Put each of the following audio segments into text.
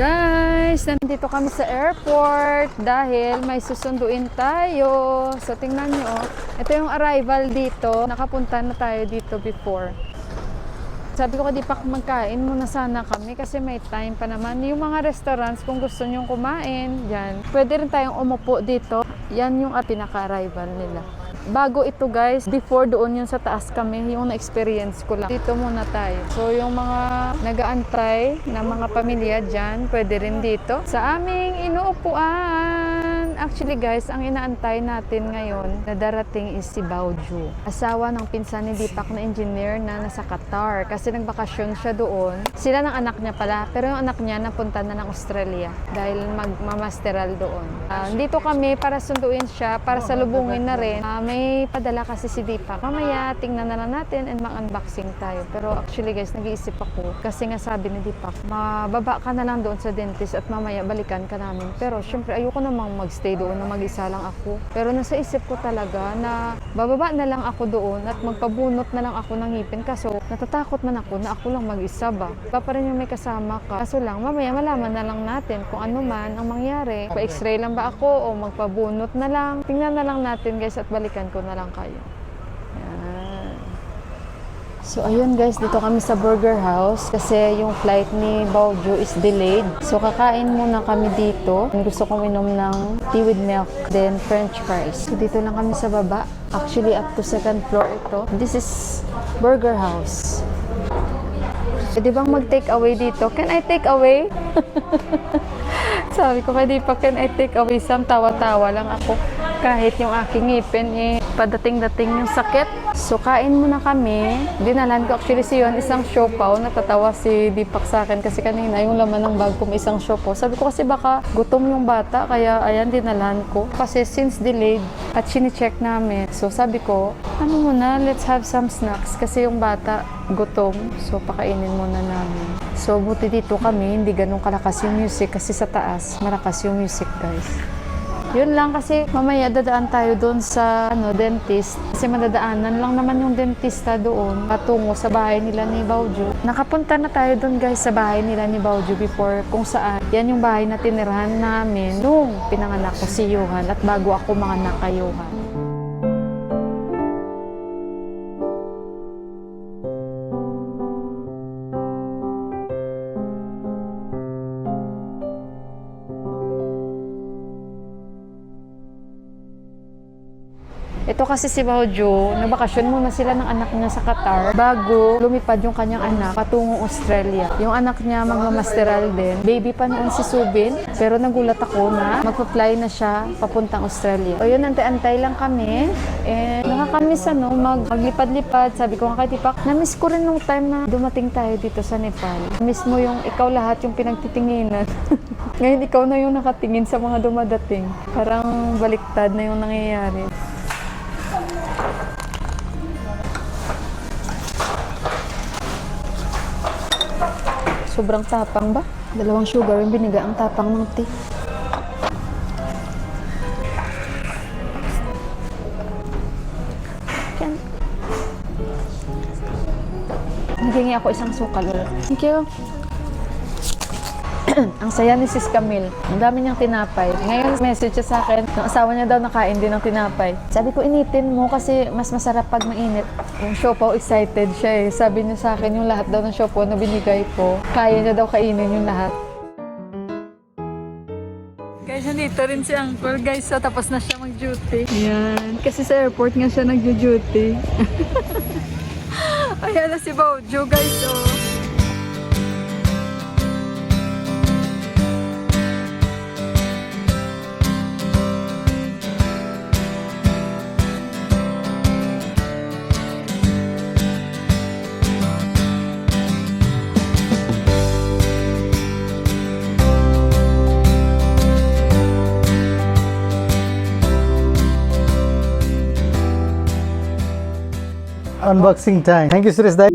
Guys, nandito kami sa airport dahil may susunduin tayo. So, tingnan nyo. Ito yung arrival dito. Nakapunta na tayo dito before. Sabi ko, di pa magkain muna sana kami kasi may time pa naman. Yung mga restaurants, kung gusto nyong kumain, yan. Pwede rin tayong umupo dito. Yan yung pinaka-arrival nila. Bago ito guys, before doon yung sa taas kami, yung na-experience ko lang. Dito muna tayo. So yung mga nag-aantay na mga pamilya dyan, pwede rin dito. Sa aming inuupuan. Actually guys, ang inaantay natin ngayon na darating is si Baoju. Asawa ng pinsan ni Deepak na engineer na nasa Qatar. Kasi nagbakasyon siya doon. Sila ng anak niya pala, pero yung anak niya napunta na ng Australia dahil magmamasteral doon. Dito kami para sunduin siya, para salubungin na rin. May padala kasi si Deepak. Mamaya, tingnan na lang natin and mag-unboxing tayo. Pero actually guys, nag-iisip ako. Kasi nga sabi ni Deepak, mababa ka na lang doon sa dentist at mamaya balikan ka namin. Pero syempre, ayoko namang magstay doon na mag-isa lang ako. Pero nasa isip ko talaga na bababa na lang ako doon at magpabunot na lang ako ng ngipin. Kaso natatakot man ako na ako lang mag-isa ba. Pa rin yung may kasama ka. Kaso lang, mamaya malaman na lang natin kung ano man ang mangyari. Pa-x-ray lang ba ako o magpabunot na lang. Tingnan na lang natin guys at balikan ko na lang kayo. Yan. So ayun guys, dito kami sa Burger House kasi yung flight ni Baoju is delayed. So kakain muna kami dito. Gusto kong inom ng tea with milk, then french fries. So dito lang kami sa baba. Actually up to second floor ito. This is Burger House. Pwede bang mag-take away dito? Can I take away? Sabi ko kay Deepak, can I take away some? Tawa-tawa lang ako. Kahit yung aking ngipin, padating-dating yung sakit. So, kain muna kami. Dinalan ko actually siyon, isang siopaw. Natatawa si Deepak sa akin kasi kanina yung laman ng bag ko may isang siopaw. Sabi ko kasi baka gutom yung bata, kaya ayan, dinalan ko. Kasi since delayed at sine-check namin. So, sabi ko, ano muna, let's have some snacks. Kasi yung bata, gutom. So, pakainin muna namin. So, buti dito kami, hindi ganun kalakas yung music kasi sa taas, malakas yung music guys. Yun lang kasi mamaya dadaan tayo doon sa dentist. Kasi madadaanan lang naman yung dentista doon patungo sa bahay nila ni Baoju. Nakapunta na tayo doon guys sa bahay nila ni Baoju before kung saan. Yan yung bahay na tinirahan namin nung pinanganak ko si Johan at bago ako manganak kay Johan. Ito kasi si Baoju, nagbakasyon muna sila ng anak niya sa Qatar bago lumipad yung kanyang anak patungong Australia. Yung anak niya magmamasteral din. Baby pa noon si Subin, pero nagulat ako na magpa-fly na siya papuntang Australia. O yun, antay-antay lang kami. Nakakamiss maglipad-lipad. Sabi ko nga kay Deepak, na-miss ko rin nung time na dumating tayo dito sa Nepal. Miss mo yung ikaw lahat yung pinagtitinginan. Ngayon ikaw na yung nakatingin sa mga dumadating. Parang baliktad na yung nangyayari. Sobrang tapang ba? 2 sugar yung biniga, ang tapang ng tea. Yan. Naghingi ako isang sukal. Thank you. Ang saya ni Sis Camille. Ang dami niyang tinapay. Ngayon, message siya sa akin, yung asawa niya daw nakain din ng tinapay. Sabi ko, initin mo kasi mas masarap pag mainit. Yung siopaw, excited siya eh. Sabi niya sa akin, yung lahat daw ng siopaw na binigay ko, kaya niya daw kainin yung lahat. Guys, nandito rin si Uncle. Guys, so, tapos na siya mag-duty. Yan. Kasi sa airport nga siya nag-duty. Ayan na si Baoju, guys. Oh. Unboxing time. Thank you, Suresh Dai.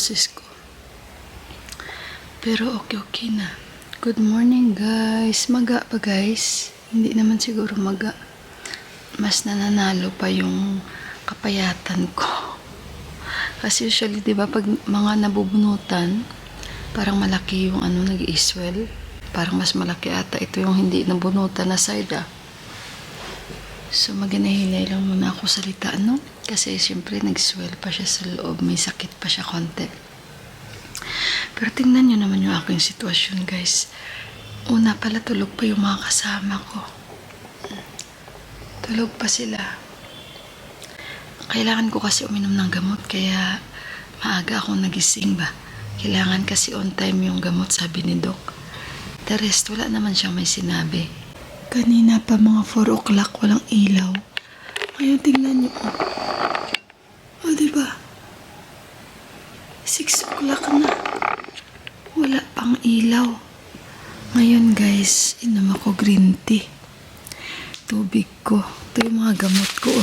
boses ko. Pero okay na. Good morning guys. Maga pa guys. Hindi naman siguro maga. Mas nananalo pa yung kapayatan ko. Kasi usually, di ba, pag mga nabubunutan, parang malaki yung nag-i-swell. Parang mas malaki ata. Ito yung hindi nabunutan na side So, maginahinay lang muna ako salita, Kasi, siyempre, nag-swell pa siya sa loob. May sakit pa siya konti. Pero tingnan nyo naman yung aking sitwasyon, guys. Una pala, tulog pa yung mga kasama ko. Tulog pa sila. Kailangan ko kasi uminom ng gamot, kaya maaga akong nagising ba. Kailangan kasi on time yung gamot, sabi ni Doc. The rest, wala naman siyang may sinabi. Kanina pa mga 4 o'clock, walang ilaw. Ngayon, tingnan niyo. O, diba? 6 o'clock na. Wala pang ilaw. Ngayon, guys, inom ako green tea. Tubig ko. Ito yung mga gamot ko,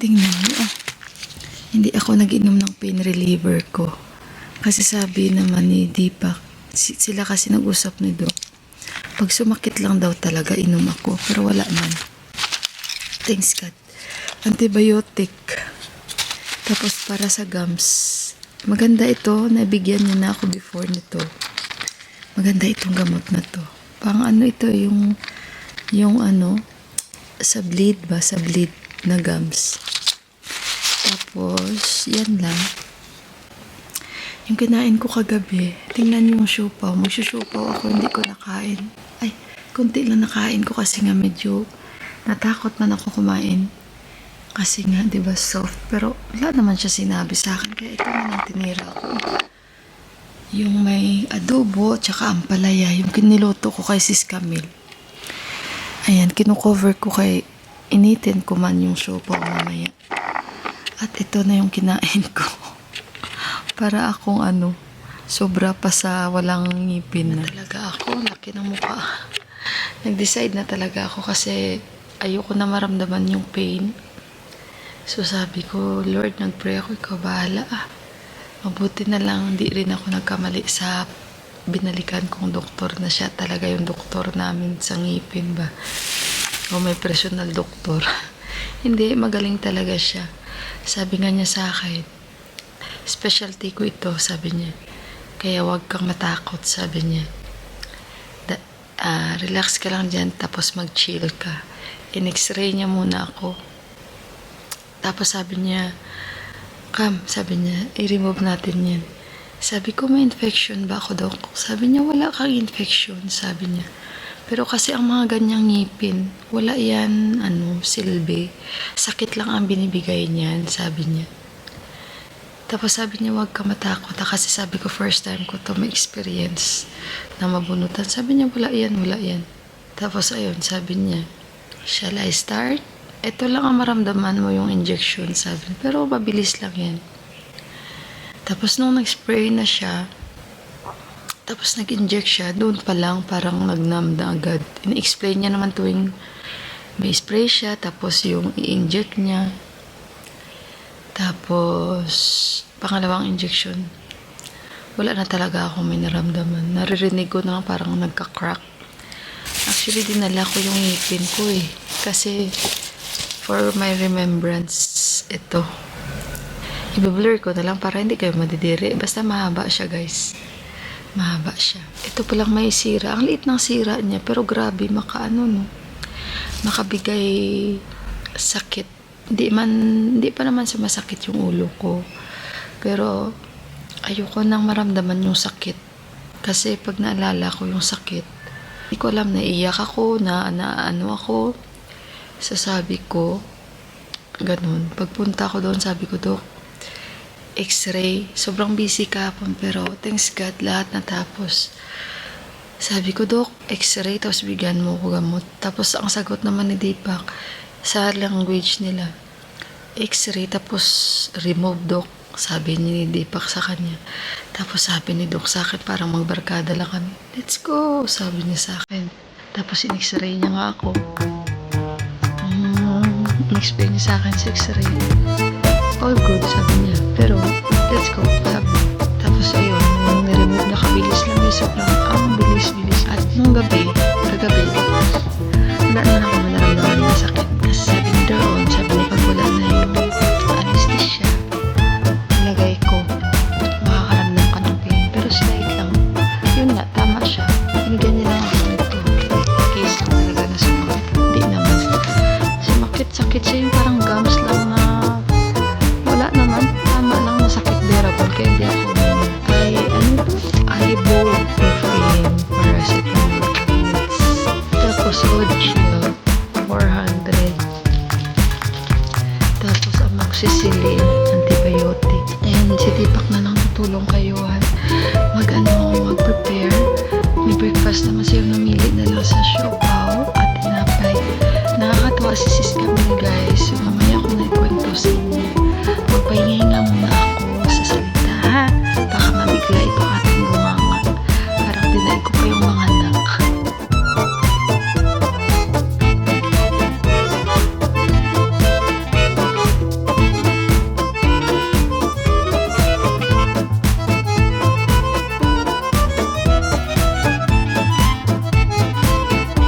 Tingnan niyo, Hindi ako nag-inom ng pain reliever ko. Kasi sabi naman ni Deepak, sila kasi nag-usap ni Doc. Pag sumakit lang daw talaga, inom ako. Pero wala man. Thanks God. Antibiotic. Tapos para sa gums. Maganda ito. Nabigyan niya na ako before nito. Maganda itong gamot na to. Pang ito, yung sa bleed ba? Sa bleed na gums. Tapos, yan lang. Yung kinain ko kagabi, tingnan yung siopaw. Magsusiopaw ako, hindi ko nakain. Ay, konti lang nakain ko kasi nga medyo natakot man ako kumain. Kasi nga, di ba, soft. Pero wala naman siya sinabi sa akin. Kaya ito na lang tinira ko. Yung may adobo, tsaka ampalaya. Yung kiniluto ko kay Sis Camille. Ayan, kinukover ko kay initin ko man yung siopaw mamaya. At ito na yung kinain ko. Para akong sobra pa sa walang ngipin na. Talaga ako, laki ng mukha. Nag-decide na talaga ako kasi ayoko na maramdaman yung pain. So sabi ko, Lord, nag-pray ako, ikaw bahala Mabuti na lang, hindi rin ako nagkamali sa binalikan kong doktor na siya talaga yung doktor namin sa ngipin ba. O may personal doktor. Hindi, magaling talaga siya. Sabi nga niya sa akin, specialty ko ito, sabi niya. Kaya wag kang matakot, sabi niya. Relax ka lang dyan, tapos mag-chill ka. In-x-ray niya muna ako. Tapos sabi niya, sabi niya, i-remove natin yan. Sabi ko, may infection ba ako, Dok? Sabi niya, wala kang infection, sabi niya. Pero kasi ang mga ganyang ngipin, wala yan, silbi. Sakit lang ang binibigay niyan, sabi niya. Tapos sabi niya, wag ka matakot. Kasi sabi ko, first time ko to may experience na mabunutan. Sabi niya, wala yan. Tapos ayun, sabi niya, shall I start? Ito lang ang maramdaman mo yung injection, sabi niya. Pero mabilis lang yan. Tapos nung nag-spray na siya, tapos nag-inject siya, doon pa lang parang nag-numb na agad. In-explain niya naman tuwing may spray siya, tapos yung i-inject niya. Tapos, pangalawang injection, wala na talaga ako may naramdaman. Naririnig ko na parang nagka-crack. Actually, dinala ko yung ngipin ko Kasi, for my remembrance, ito. I-blur ko na lang para hindi kayo madidiri. Basta mahaba siya, guys. Mahaba siya. Ito palang may sira. Ang liit ng sira niya, pero grabe, makabigay sakit. Hindi pa naman sumasakit yung ulo ko. Pero, ayoko nang maramdaman yung sakit. Kasi pag naalala ko yung sakit, hindi ko alam, naiiyak ako, ako. Sasabi ko, ganun. Pagpunta ko doon, sabi ko, Dok, X-ray. Sobrang busy kahapon, pero thanks God, lahat natapos. Sabi ko, Dok, X-ray, tapos bigyan mo ko gamot. Tapos ang sagot naman ni Deepak, sa language nila, X-ray, tapos remove, Dok. Sabi ni Deepak sa kanya. Tapos sabi ni Doc sa akin, parang magbarkada lang kami. Let's go, sabi niya sa akin. Tapos in-X-ray niya nga ako. In-explain niya sa akin sa X-ray. All good, sabi niya. Pero, let's go, sabi. sobrang ang bilis-bilis. At nung gabi, kagabi, wala naman ako manaramdaman na sakit. Kasi sabi ni Daron, sabi niya pag wala na yung anesthesia, ilagay ko, makakaramdam ka ng pain. Pero slight lang. Yun nga, tama siya. Binigyan niya lang ako nito. Case lang talaga na sumakit. Hindi naman. Sumakit-sakit siya yung parang gums lang na wala naman. Tama lang na sakit bearable. Kaya hindi ako ibuprofen, paracetamol, tapos Woodchill, 400, tapos amoxicillin, antibiotic. And si Tipak na lang tutulong kayuhan. Mag-prepare. May breakfast naman siya, namili na lang sa siopaw at tinapay. Nakakatawa si Sis Camille, guys. Mamaya ko na